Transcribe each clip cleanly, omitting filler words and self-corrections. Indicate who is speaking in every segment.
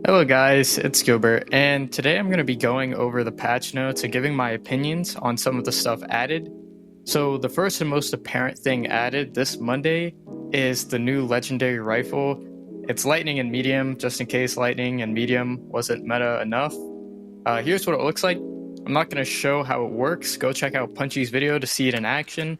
Speaker 1: Hello guys, it's Gilbert, and today I'm going to be going over the patch notes and giving my opinions on some of the stuff added. So the first and most apparent thing added this Monday is the new legendary rifle. It's lightning and medium, just in case lightning and medium wasn't meta enough. Here's what it looks like. I'm not going to show how it works. Go check out Punchy's video to see it in action.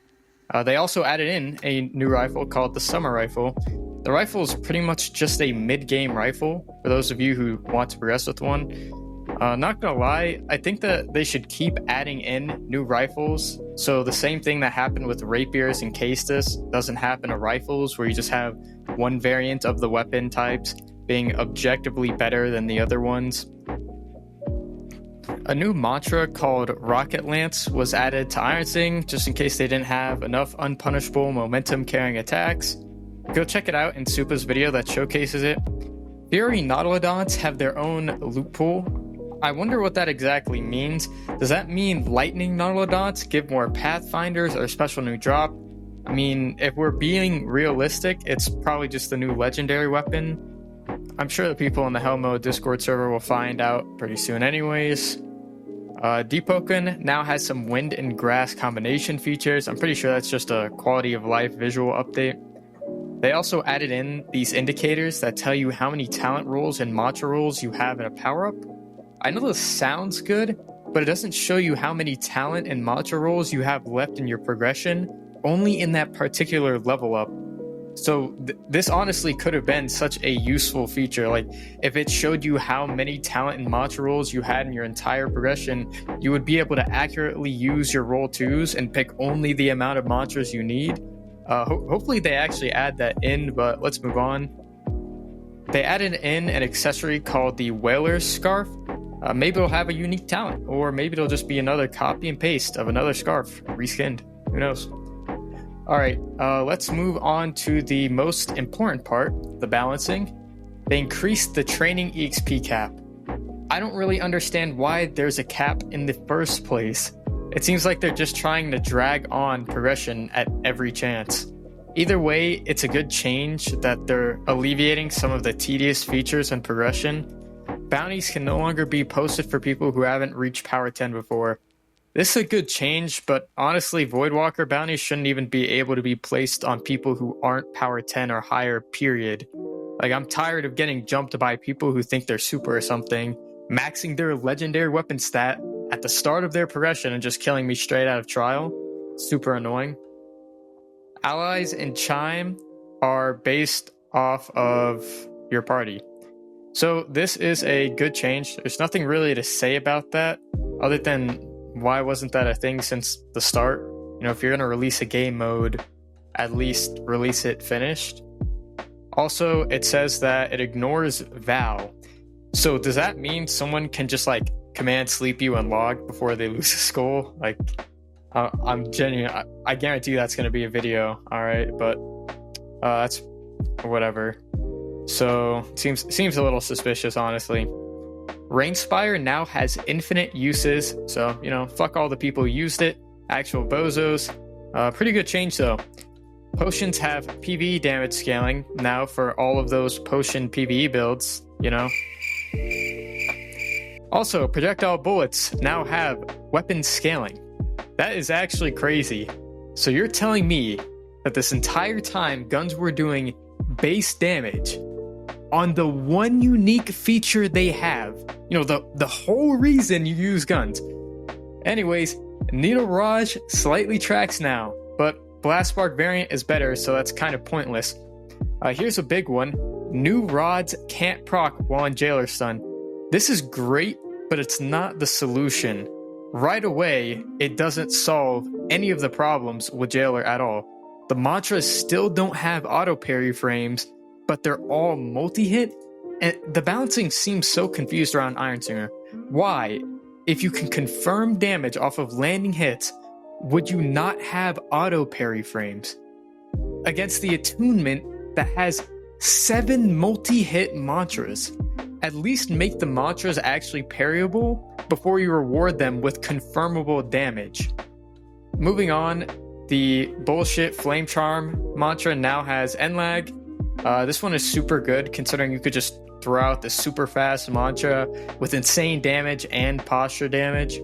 Speaker 1: They also added in a new rifle called the Summer Rifle. The rifle is pretty much just a mid-game rifle, for those of you who want to progress with one. Not gonna lie, I think that they should keep adding in new rifles, so the same thing that happened with rapiers and Castus doesn't happen to rifles, where you just have one variant of the weapon types being objectively better than the other ones. A new mantra called Rocket Lance was added to Iron Sing, just in case they didn't have enough unpunishable momentum-carrying attacks. Go check it out in Supa's video that showcases it. Fury Nautilodots have their own loot pool. I wonder what that exactly means. Does that mean Lightning Nautilodots give more Pathfinders or special new drop? I mean, if we're being realistic, it's probably just the new legendary weapon. I'm sure the people in the Hell Mode Discord server will find out pretty soon anyways. Deepwoken now has some wind and grass combination features. I'm pretty sure that's just a quality of life visual update. They also added in these indicators that tell you how many talent rolls and mantra rolls you have in a power-up. I know this sounds good, but it doesn't show you how many talent and mantra rolls you have left in your progression, only in that particular level up. So this honestly could have been such a useful feature. Like, if it showed you how many talent and mantra rolls you had in your entire progression, you would be able to accurately use your roll 2s and pick only the amount of mantras you need. Hopefully they actually add that in, but let's move on. They added in an accessory called the Whaler's Scarf. Maybe it'll have a unique talent, or maybe it'll just be another copy and paste of another scarf, reskinned. Who knows? Alright, let's move on to the most important part, the balancing. They increased the training EXP cap. I don't really understand why there's a cap in the first place. It seems like they're just trying to drag on progression at every chance. Either way, it's a good change that they're alleviating some of the tedious features and progression. Bounties can no longer be posted for people who haven't reached Power 10 before. This is a good change, but honestly, Voidwalker bounties shouldn't even be able to be placed on people who aren't Power 10 or higher, period. Like, I'm tired of getting jumped by people who think they're super or something, maxing their legendary weapon stat at the start of their progression and just killing me straight out of trial. Super annoying. Allies in Chime are based off of your party. So this is a good change. There's nothing really to say about that other than why wasn't that a thing since the start? You know, if you're going to release a game mode, at least release it finished. Also, it says that it ignores Vow. So does that mean someone can just like command sleep you and log before they lose a skull? Like, I'm genuine. I guarantee you that's going to be a video. All right, but that's whatever. So seems a little suspicious, honestly. Rainspire now has infinite uses, so you know, fuck all the people who used it. Actual bozos. Pretty good change though. Potions have PvE damage scaling now for all of those potion PvE builds. You know. Also, projectile bullets now have weapon scaling. That is actually crazy. So you're telling me that this entire time guns were doing base damage on the one unique feature they have. You know, the whole reason you use guns. Anyways, Needle Raj slightly tracks now, but Blast Spark variant is better, so that's kind of pointless. Here's a big one. New rods can't proc while in Jailer stun. This is great, but it's not the solution. Right away, it doesn't solve any of the problems with Jailer at all. The mantras still don't have auto parry frames, but they're all multi-hit, and the balancing seems so confused around Iron Singer. Why, if you can confirm damage off of landing hits, would you not have auto parry frames? Against the attunement that has 7 multi-hit mantras, at least make the mantras actually parryable before you reward them with confirmable damage. Moving on, the bullshit Flame Charm mantra now has end lag. This one is super good considering you could just throw out the super fast mantra with insane damage and posture damage.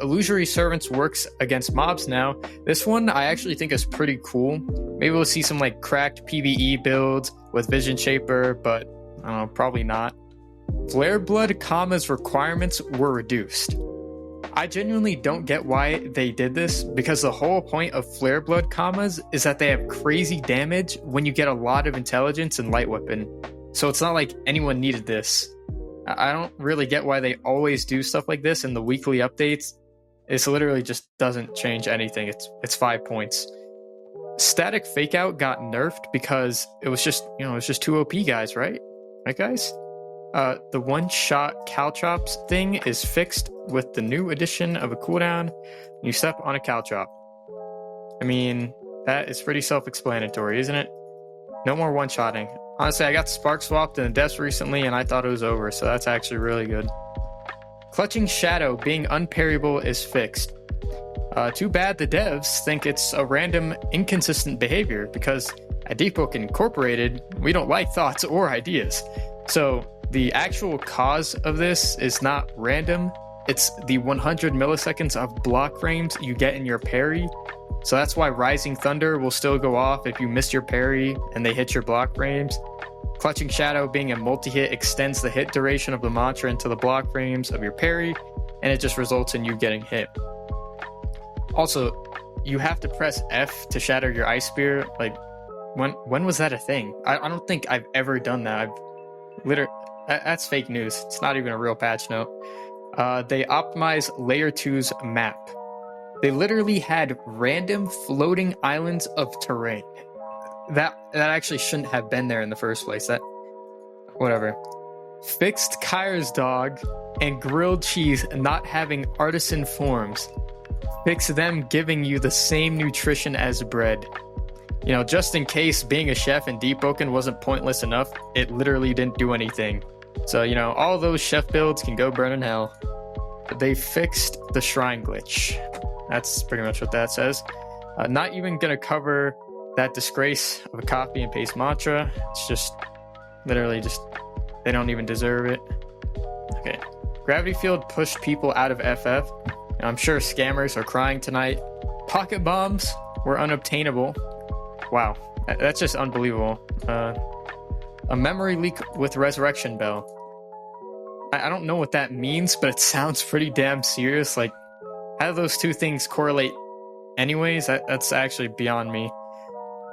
Speaker 1: Illusory Servants works against mobs now. This one I actually think is pretty cool. Maybe we'll see some like cracked PvE builds with Vision Shaper, but I don't know, probably not. Flare Blood Kama's requirements were reduced. I genuinely don't get why they did this, because the whole point of Flare Blood Kamas is that they have crazy damage when you get a lot of intelligence and light weapon. So it's not like anyone needed this. I don't really get why they always do stuff like this in the weekly updates. It's literally just doesn't change anything. It's 5 points. Static Fake Out got nerfed because it was just, it was just 2 OP guys, right? Right, guys? The one-shot Caltrops thing is fixed with the new addition of a cooldown. You step on a Caltrop. I mean, that is pretty self-explanatory, isn't it? No more one-shotting. Honestly, I got Spark Swapped in the depths recently, and I thought it was over, so that's actually really good. Clutching Shadow being unparryable is fixed. Too bad the devs think it's a random, inconsistent behavior, because at Deepwoken Incorporated, we don't like thoughts or ideas. So the actual cause of this is not random. It's the 100 milliseconds of block frames you get in your parry. So that's why Rising Thunder will still go off if you miss your parry and they hit your block frames. Clutching Shadow being a multi-hit extends the hit duration of the mantra into the block frames of your parry, and it just results in you getting hit. Also, you have to press F to shatter your Ice Spear. Like, when was that a thing? I don't think I've ever done that. That's fake news. It's not even a real patch note. They optimize Layer 2's map. They literally had random floating islands of terrain. That actually shouldn't have been there in the first place. Whatever. Fixed Kyra's dog and grilled cheese not having artisan forms. Fix them giving you the same nutrition as bread. Just in case being a chef in Deepwoken wasn't pointless enough, it literally didn't do anything. So, all those chef builds can go burn in hell. They fixed the shrine glitch. That's pretty much what that says. Not even going to cover that disgrace of a copy and paste mantra. It's just literally they don't even deserve it. Okay. Gravity Field pushed people out of FF. I'm sure scammers are crying tonight. Pocket bombs were unobtainable. Wow, that's just unbelievable. A memory leak with Resurrection Bell. I don't know what that means, but it sounds pretty damn serious. Like, how do those two things correlate anyways? That's actually beyond me.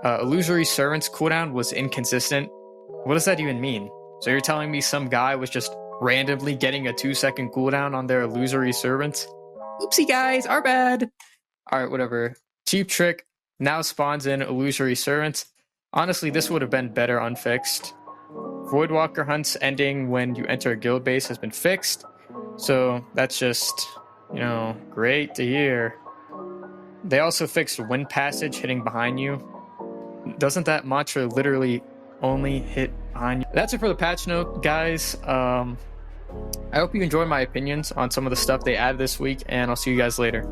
Speaker 1: Illusory Servants cooldown was inconsistent. What does that even mean? So you're telling me some guy was just randomly getting a 2-second cooldown on their Illusory Servants? Oopsie guys, our bad. Alright, whatever. Cheap Trick now spawns in Illusory Servants. Honestly, this would have been better unfixed. Voidwalker hunts ending when you enter a guild base has been fixed. So that's just, great to hear. They also fixed Wind Passage hitting behind you. Doesn't that mantra literally only hit behind you? That's it for the patch note, guys. I hope you enjoyed my opinions on some of the stuff they added this week, and I'll see you guys later.